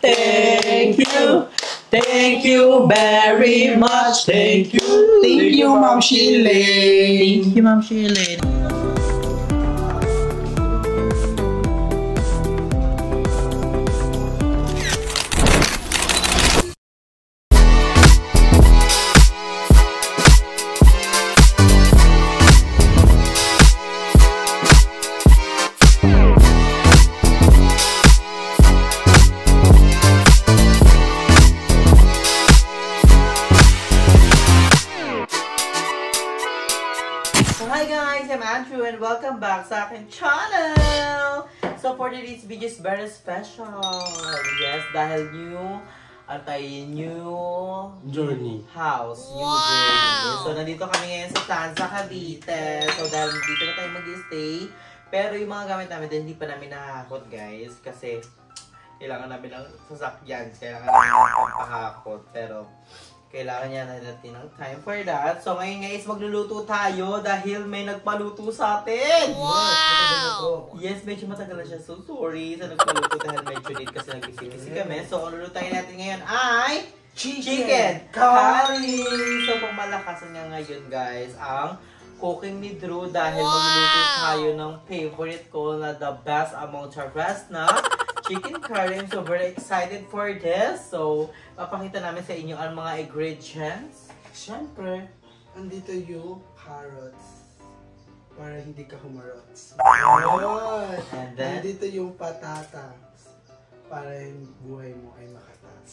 Thank you. Thank you very much. Thank you. Thank you, Ma'am Shirley. Thank you, Ma'am Shirley. Hi guys, I'm Andrew and welcome back sa aking channel! So for today's video is very special. Yes, dahil new Journey. house. New journey. So nandito kami ngayon sa Tanza, Cavite. So dahil dito na tayo mag-stay. Pero yung mga gamit namin dahil hindi pa namin nakahakot guys. Kasi kailangan namin ng sasakyan. Kailangan namin ng pampahakot. Pero kailangan niya natin ng time for that. So ngayon guys, magluluto tayo dahil may nagpaluto sa atin. Wow! Yes, medyo matagal na siya. So sorry sa nagpaluto dahil medyo late kasi nag-busy kami. So ang lulutuin natin ngayon ay chicken curry! So pangmalakasan niya ngayon guys ang cooking ni Drew dahil magluluto tayo ng favorite ko na the best among the rest na chicken curry. I'm so very excited for this. So, papakita namin sa inyo ang mga ingredients. Siyempre, andito yung carrots. Para hindi ka humarots. And then, Andito yung patatas. Para yung buhay mo ay makatas.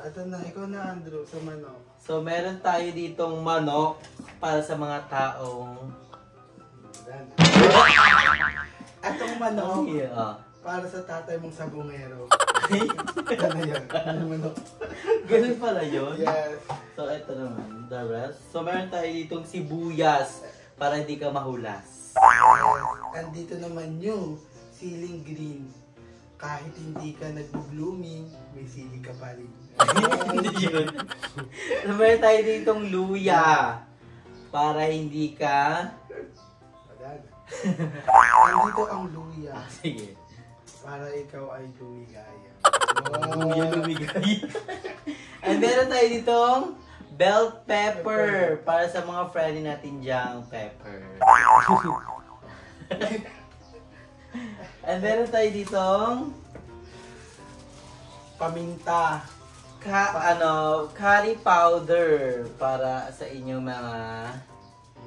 Ito na, ikaw na Andrew, sa manok. so meron tayo ditong manok para sa mga taong Atong manok, yeah. para sa tatay mong sabungero. Ano yun? Ano manok? Ganun pala yun. Yes. So, ito naman, the rest. So, meron tayo ditong sibuyas para hindi ka mahulas. Andito naman yung siling green. Kahit hindi ka nag-blooming, may sili ka pa rin. Hindi yun. So, meron tayo ditong luya para hindi ka... Andito ang luya. Sige. Para ikaw ay lumigaya. Luya lumigay. And meron tayo ditong bell pepper para sa mga friendly natin diyang pepper. And meron tayo ditong Paminta. curry powder para sa inyong mga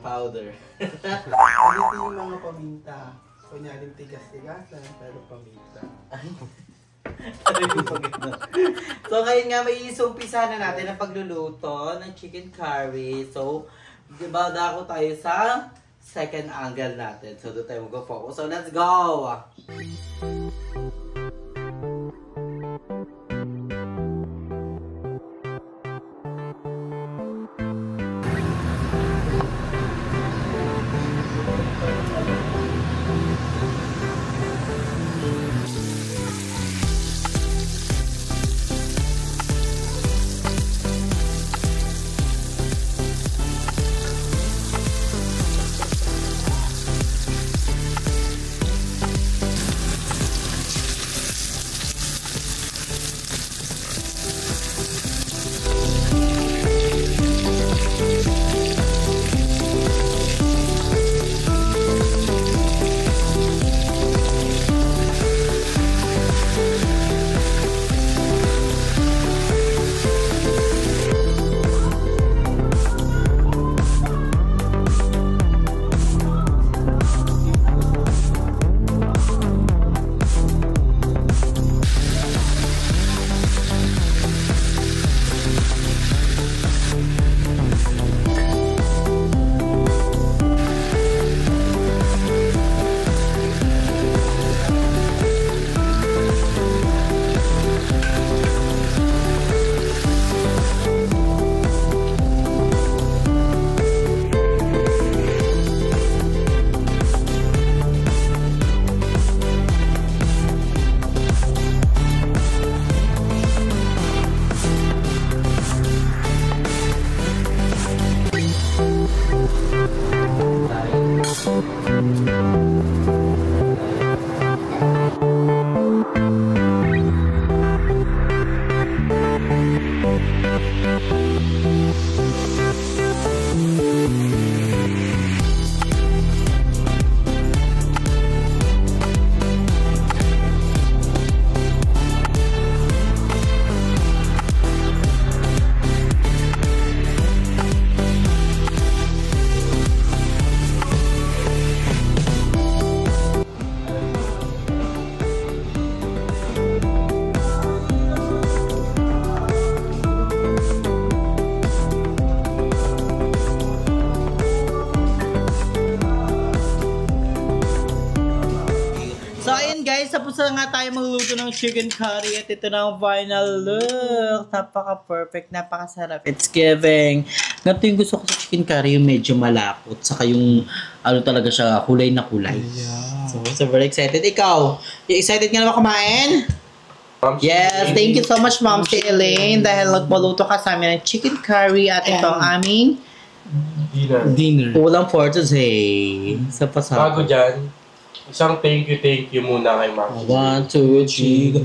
powder. Andito yung mga paminta. Kunyaring tigas-tigasan, pero paminta. So ngayon nga may isumpisahan na natin ang pagluluto ng chicken curry. So, diba dako tayo sa second angle natin. So doon tayo mag-focus. So let's go! Tapos na nga tayo magluto ng chicken curry at ito na ang final look. Napaka-perfect, napakasarap. It's giving. Ganito yung gusto ko sa chicken curry, yung medyo malapot. Saka yung, ano talaga siya, kulay na kulay. Yeah. So very excited. Ikaw, you excited ka na ba kumain? Yes, thank you so much, Mom si Elaine. Dahil nagpaluto ka sa amin ng chicken curry at ito ang aming Dinner. ulam for today. Sa pasado. Bago dyan, isang thank you muna kay Ma'am. 1, 2, 3.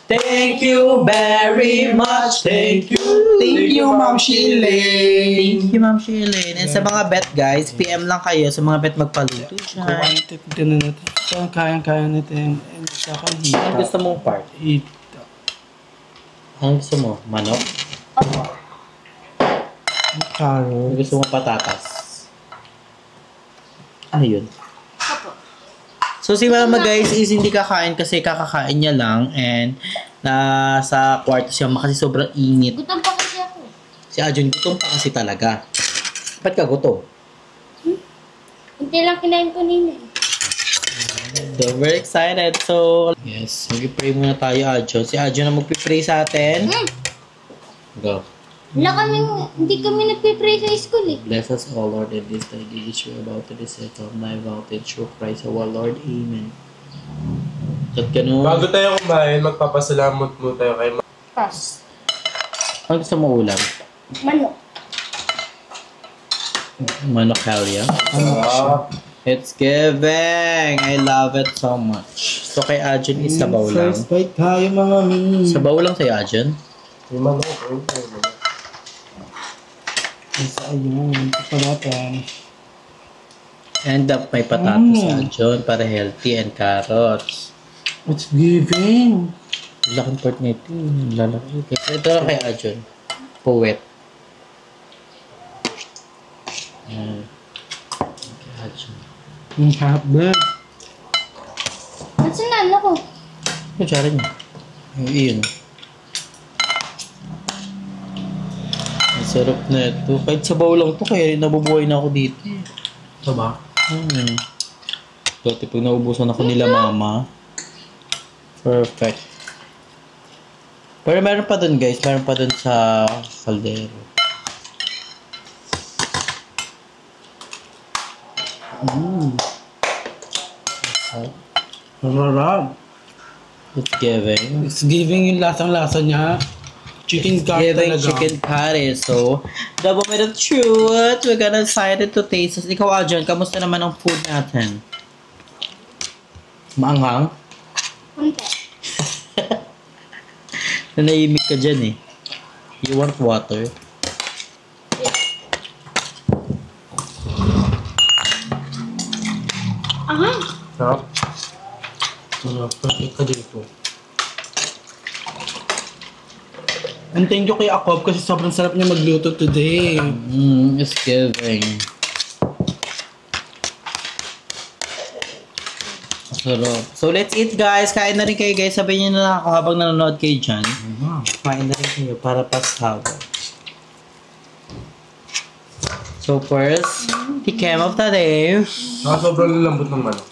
Thank you very much. Thank you, Ma'am Shirley. Thank you, Ma'am Shirley. And sa mga bet, guys, PM lang kayo sa mga bet magpaluto siya. Kung ano tignan na natin. Ito ang kayang-kaya natin. Saka hita. Ano gusto mong part? Hita. Ano gusto mo? Manok? Carrot. Ano gusto mong patatas? Ano yun? So si Mama guys is hindi kakain kasi kakakain niya lang and nasa kwarto siya kasi sobrang init. Gutom pa kasi ako. Si Ajun gutom pa kasi talaga. Ba't ka gutom? Hindi lang kinain ko nila. So very excited. So yes, mag-pray muna tayo Ajun. Si Ajun na mag-pray sa atin. Go. Hindi kami nagpipray sa school eh. Bless us all Lord in this day which we are about to receive from thy voltage through Christ our Lord. Amen. At ganun. Bago tayo kumain, magpapasalamat mo tayo kay Ma'am. Pass. Ano gusto mo ulam? Manok. Manok Halia. It's giving! I love it so much. So kay Ajun is sabaw lang. First bite tayo mga mi. Sabaw lang sa'yo Ajun. May manok. May manok. Isa ayun. Ito pa natin. And up may patatas Ajun para healthy and carrots. It's giving. Laking part nito. Lalaki. Ito lang kay Ajun. Puwet. Kay Ajun. Ang hotdog. At sinala ko. Ano tsara niya? Iyon. Ang sarap na ito. Kahit sabaw lang to kaya nabubuhay na ako dito. Ito ba? Dati pag naubusan ako nila mama. Perfect. Pero meron pa dun guys. Meron pa dun sa kaldero. Sarap. It's giving. It's giving yung lasang-lasa niya. Chicken curry Giving talaga. chicken curry. So, double bit of truth. We're gonna excited to taste this. Ikaw, Adrian, kamusta naman ang food natin? Maanghang? Kunti. Nanahimik ka dyan eh. You want water? Aha. Sarap. Sarap. Perfect ka dito. And thank you kay Akob kasi sobrang sarap niya magluto today. It's giving. Sarap. So, let's eat guys. Kain na rin kayo guys. Sabihin nyo na ako habang nanonood kayo dyan. Kain na rin kayo para pasawa. So, first, tikem of the day. Sobrang lambot ng manok.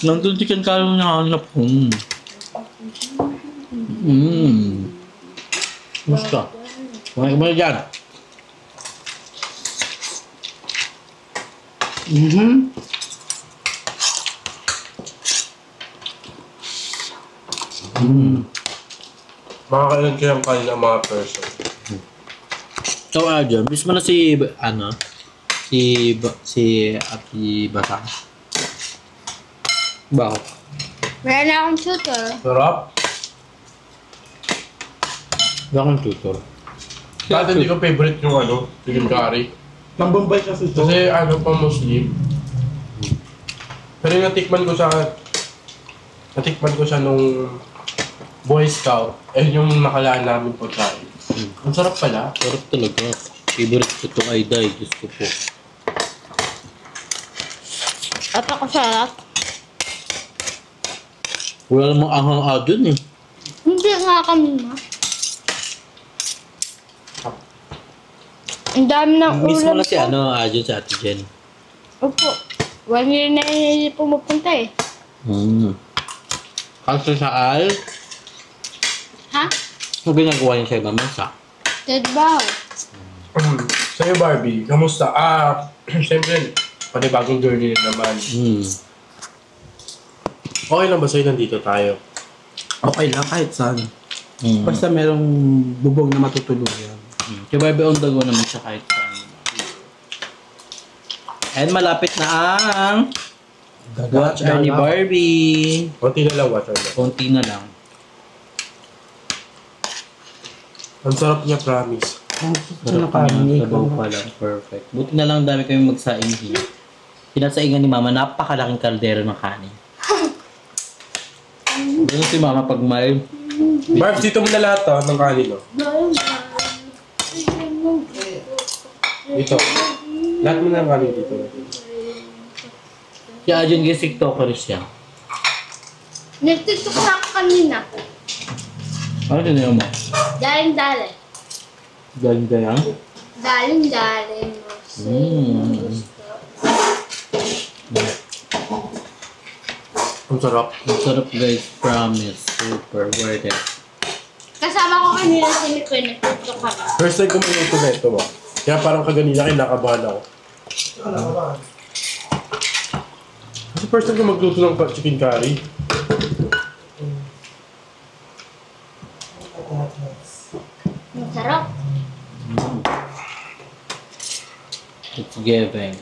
Nandun chicken curry na hanap ko. Musta? Kumain mo na dyan. Makakailan kayang kain ng mga person. So, Adrian, miss mo na si, si Aki Bata. Bakit? Wala na akong shooter. Sarap. Bakit tutor? Dati hindi ko favorite yung chicken curry. Pang Bombay kasi ito. Kasi pang Muslim. Pero yung natikman ko siya nung Boy Scout. Yung nakalaan namin pagkain. Ang sarap pala. Sarap talaga. Favorite ko ito ay Day. Gusto ko. At ako sarap. Wala namang anghang dun eh. Hindi nga kami ma. Ang dami ng Miss mo ulam na si ko. Jun sa Ate Jen. Opo. 1 year na yun pumupunta eh. Kaso sa Al, Ha? ano ginagawa niya sa ibang bansa? Trabaho. Sa'yo, Barbie, kamusta? Siyempre, panibagong journey rin naman. Okay lang ba sa'yo nandito tayo? Okay lang kahit saan. Mm. Basta merong bubong na matutuluyan. Kaya Barbie on the go naman siya kahit saan. And malapit na ang watch hour ni Barbie. Konti na lang, water lang. Konti na lang. Ang sarap niya, promise. Sarap niya, sabaw pa lang. Perfect. Buti na lang dami kami magsaing. Pinasaingan ni Mama, napakalaking kaldero ng kanin. Doon si Mama pag may... Barbs, dito mo na lahat ng kanin, no? Dito. Lahat mo na ng kanin dito. Si Ajun guys, TikToker siya. Nag-tiktok na ako kanina. Ano din mo? Daling-daling. Ganda yan? Daling-daling. Ang sarap. Ang sarap guys, promise. Super worth it. Kasama ko kanina si Nicole, nag-tiktok kami. First time ko minuto na ito, ba? Kaya parang kaganina kinakabahan ako. Kasi first time ko magluto ng chicken curry. Ang sarap. It's giving.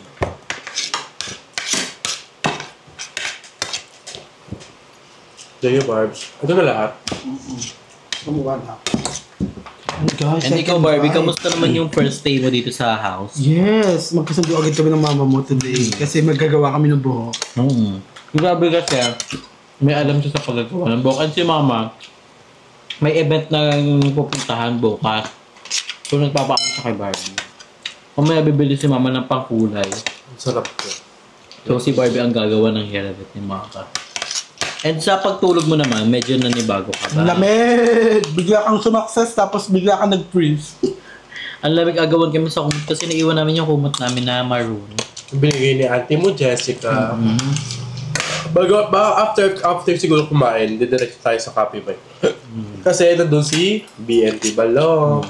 Daya, Barbs. Ito na lahat. Kumuha na. And ikaw Barbie, kamusta naman yung first day mo dito sa house? Yes, magkasundo agad kami ng mama mo today. Kasi magagawa kami ng buhok. Grabe kasi, may alam siya sa paggagawa ng buhok. And si Mama, may event na pupuntahan bukas. So nagpapakita siya kay Barbie. Mamaya bibili si Mama ng pangkulay. Ang sarap ko. So si Barbie ang gagawa ng hairnet ni Mama. And sa pagtulog mo naman, medyo nanibago ka ba? Ang lamig! Bigla kang sumakses tapos bigla kang nag-freeze. Ang lamig agawan kami sa kumot kasi naiwan namin yung kumot namin na maroon. Binigay ni auntie mo, Jessica. After siguro kumain, didiretso tayo sa coffee break. Kasi nandun si BNT Balong.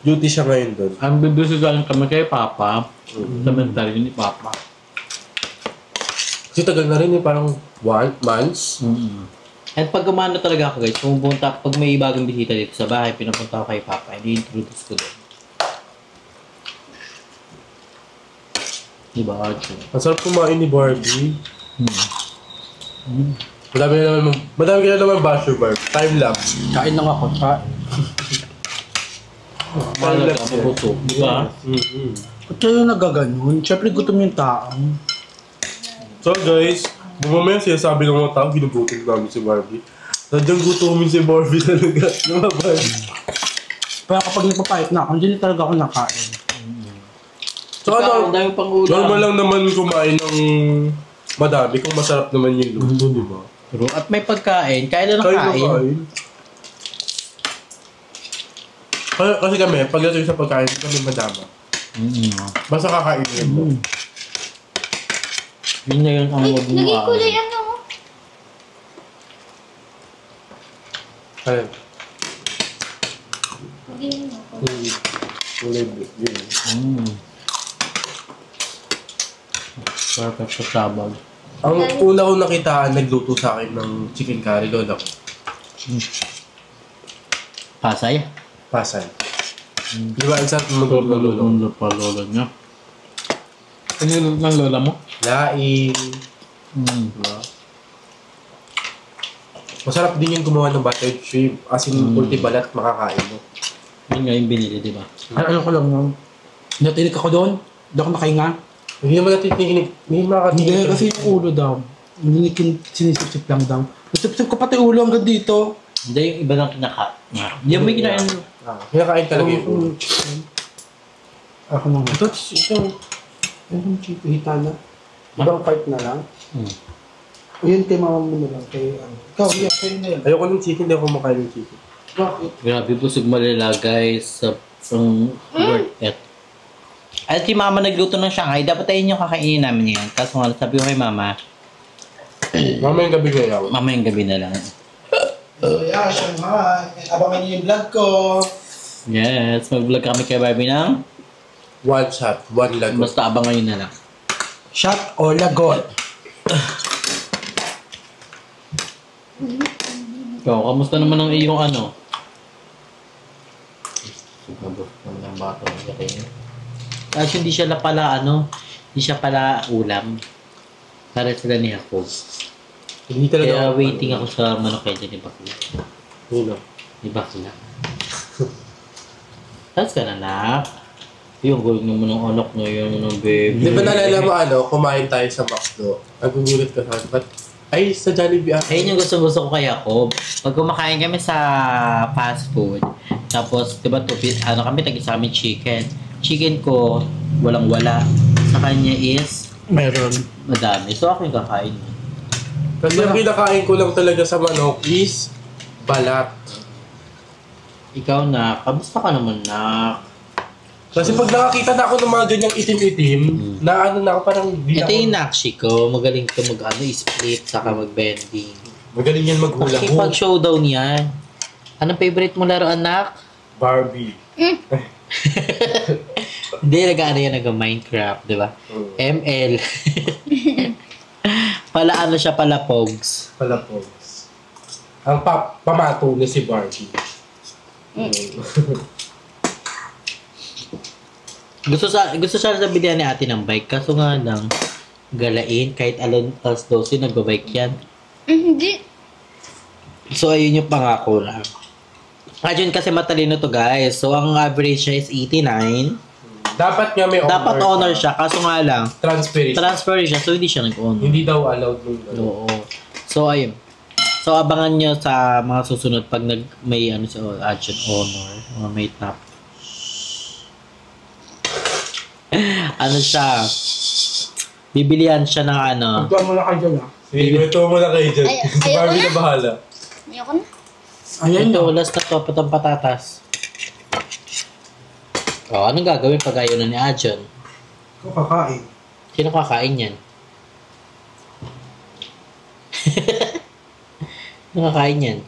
Duty siya ngayon doon. Ang bibisigalan kami kay Papa, elementary ni Papa. Kasi tagal na rin parang 1 months. And pag umano talaga ako guys, pag may bagong bisita dito sa bahay, pinapunta ko kay Papa, i-introduce ko doon. Diba, Archie? Ang sarap kumain ni Barbie. Madami ka na naman basher, Barbie. Time lapse. Kain lang ako. Mahalaga ang mabusog, diba? Ba't kayo nagaganon? Siyempre gutom yung tao. So guys, mamaya sinasabi ng mga tao, ginugutom namin si Barbie. Sadyang gutomin si Barbie talaga. Diba, Barbie? Pero kapag nagpapayat na ako, hindi talaga ako nakain. So ano, Ang dami pang ulam. normal lang naman kumain ng madami kung masarap naman yung luto, di ba? True. At may pagkain, kaya na Kain na nakain. kain. Kasi kami, pagdating sa pagkain, kami madama. Basta kakainin mo. Yun na yun ang Ay, magmumukha. naging kulay ano? Ayun. Naging Kulay blue. Yun. Perfect sa sabag. Ang una ko nakitaan, nagluto sa akin ng chicken curry, lola ko. Pasay? Pasay. Di ba, ang sarap magluto ng lolo? Lolo pa lola niya. Ano yung ng lola mo? Laing. Diba? Masarap din yung gumawa ng buttered shrimp. As in, ulti balat, makakain mo. Yun nga yung binili, di ba? Ay, ano ko lang nun. Natinig ako doon. Hindi ako nakahinga. Hindi naman natin tinikinig. Hindi makakatinig. Hindi, kasi yung ulo daw. Hindi sinisip-sip lang daw. Nasip-sip ko pati ulo hanggang dito. Hindi, yung iba lang kinaka. Yung may kinain. Kinakain talaga yung ulo. Ako naman. Ito. Yung chito, hita na. Ibang part na lang. O yun kay mama mo na lang. Kay, ikaw, kayo na yan. Ayoko ng chicken, hindi ako makain ng chicken. Bakit? Grabe, busog malala guys. Sa Worth it. At si mama nagluto ng Shanghai, dapat ayun yung kakainin namin ngayon. Kaso nga, sabi ko kay mama, Mamayang gabi ngayon. mamayang gabi na lang. So yeah, Shanghai. Abangan niyo yung vlog ko. Yes, mag-vlog kami kay Barbie ng One shot, one lagot. basta abangan yun na lang. Shot or lagot? Ikaw, kamusta naman ang iyong ano? Siguro, ng bata ng gating. Kasi hindi siya pala hindi siya pala ulam. Para sila ni Jacob. Hindi talaga Kaya ako- waiting ako sa manok kaya ni Bakla. Uno. Ni Bakla. Tapos ka na, nak. Yung gawin naman ng anak na yun, ng baby. Di ba nalala mo kumain tayo sa McDo? Nagugulat ka sa ba't? Ay, sa Jollibee ako. Ayun yung gusto ko kay Jacob. Pag kumakain kami sa fast food, tapos, di ba, kami tag-isa kami chicken. Chicken ko, walang-wala. Sa kanya is, Meron. madami. So, ako yung kakain. Kasi ang kinakain ko lang talaga sa manok is balat. Ikaw na, kamusta ka naman na? Kasi pag nakakita na ako ng mga ganyang itim-itim, na ano na ako parang di Ito na yung ako. nakshi ko. Magaling ka split, saka mag-bending. Magaling yan maghula. Nakikipag-showdown yan. Anong favorite mo laro, anak? Barbie. Hindi, nag-ano yan, nag-Minecraft, di ba? ML. Pala siya, pala Pogs. Palapogs. Ang pamato ni si Barbie. Gusto siya sa bilihan ni ate ng bike, kaso nga lang, galain, kahit alas 12, nagbabike yan. Hindi. So, ayun yung pangako lang. Ayun kasi matalino to, guys. So, ang average niya is 89. Dapat nga may honor. Dapat honor siya, kaso nga lang, Transfer. transfer siya, so hindi siya nag-honor. Hindi daw allowed nung Oo. So, ayun. So, abangan nyo sa mga susunod pag may adjunct honor, or may top. Ano siya? Bibilihan siya ng Ito mo na kayo dyan ah. Sige, ito mo na kayo dyan. Ay, Si ayoko Barbie na. na bahala. Ayoko na. Ayan Ito, yun. last na to, patang patatas. Anong gagawin pag ayaw na ni Adjon? Ito kakain. Sino kakain yan? Sino kakain yan?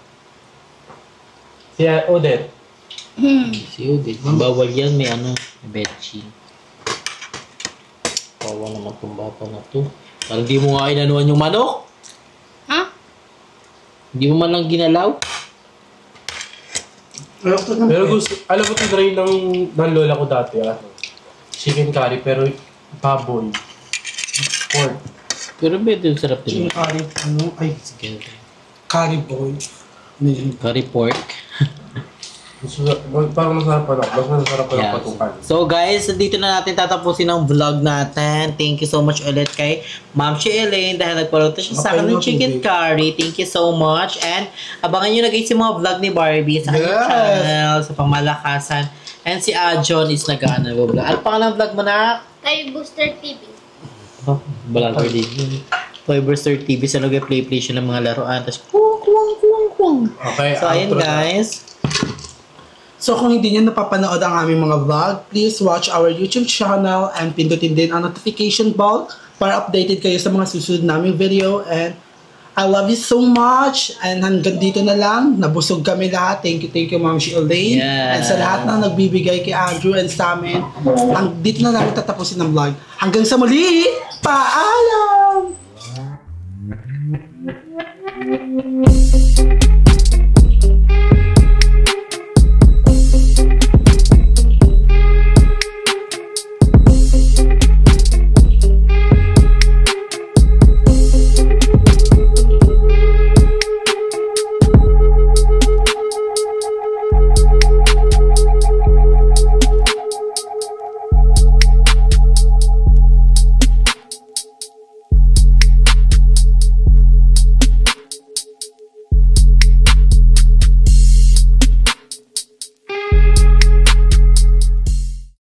Si Odette. Si Udit. Bawal yan, may may betchin. Bawal naman itong bata na to. Parang di mo nga inanuan yung manok. Ha? Hindi mo man lang ginalaw. Ayoko na. Pero gusto, alam mo try ng lola ko dati, chicken curry, pero baboy. Pork. Pero medyo sarap din. Chicken curry, curry boy. Curry pork. Parang masarap pa lang. Mas masarap pa lang Yeah. patukan. So guys, dito na natin tatapusin ang vlog natin. Thank you so much ulit kay Ma'am Chi Elaine dahil nagpaluto siya sa akin ng chicken curry. Thank you so much. And abangan nyo na guys yung mga vlog ni Barbie sa kanyang channel, sa pangmalakasan. And si Adjon is nag-vlog. Ano pangalan ng vlog mo na? Kay Booster TV. Oh, balang din. Toy Burster TV sa nag-play siya ng mga laruan. Tapos kuwang. Okay, So ayun outro na. guys. So kung hindi nyo napapanood ang aming mga vlog, please watch our YouTube channel and pindutin din ang notification bell para updated kayo sa mga susunod naming video. And I love you so much. And hanggang dito na lang. Nabusog kami lahat. Thank you Ma'am Chi Elaine. Yeah. And sa lahat na nagbibigay kay Andrew and sa amin. Dito na namin tatapusin ang vlog. Hanggang sa muli! Paalam!